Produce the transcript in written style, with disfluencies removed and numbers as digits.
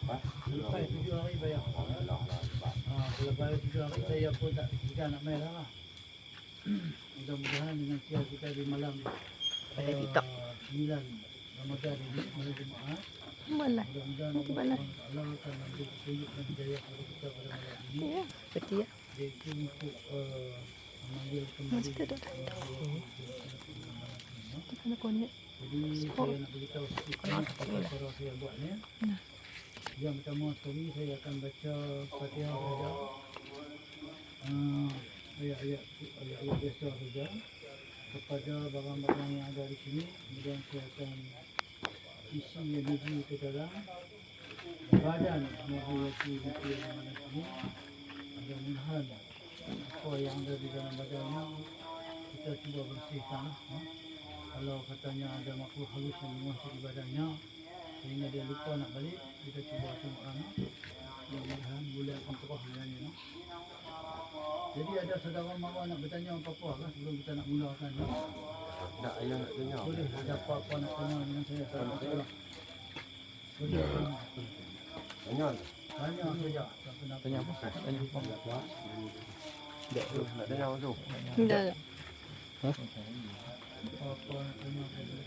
Lepas 7 hari bayar. Kalau bayar 7 hari saya pun tak, kita nak bayar lah. Mudah-mudahan dengan siap kita di malam Pada TikTok. 9 Ramadan ini, malam Jumaat. Mana? Mudah-mudahan Itu mana? Allah akan memberi petunjuk dan hidayah kepada kita pada malam ini. Ya, seperti ya. Iaitu untuk memanggil kembali Masih ada. Kita kena connect. Jadi saya nak beritahu sikit apa cara saya buatnya. Yang pertama sekali saya akan baca Fatihah saja. Ayat-ayat biasa saja kepada barang-barang yang ada di sini. Kemudian saya akan isi energi ke dalam badan menghayati buku yang ada di sini. Mudah-mudahan apa yang ada di dalam badannya kita cuba bersihkan. Kalau katanya ada makhluk halus yang menguasai badannya sehingga dia lupa nak balik, kita cuba tengok lah. Mudah-mudahan boleh akan terah dengannya. Jadi ada saudara mara nak bertanya apa-apa kan sebelum kita nak mulakan. Tak, ayah nak tanya. Boleh ada apa-apa nak tanya dengan saya? Tak ada masalah. Boleh Tanya. tanya saja. Tak kenapa. Tanya apa? Tanya apa? Nak tanya apa tu? Tidak ada. Apa-apa nak tanya.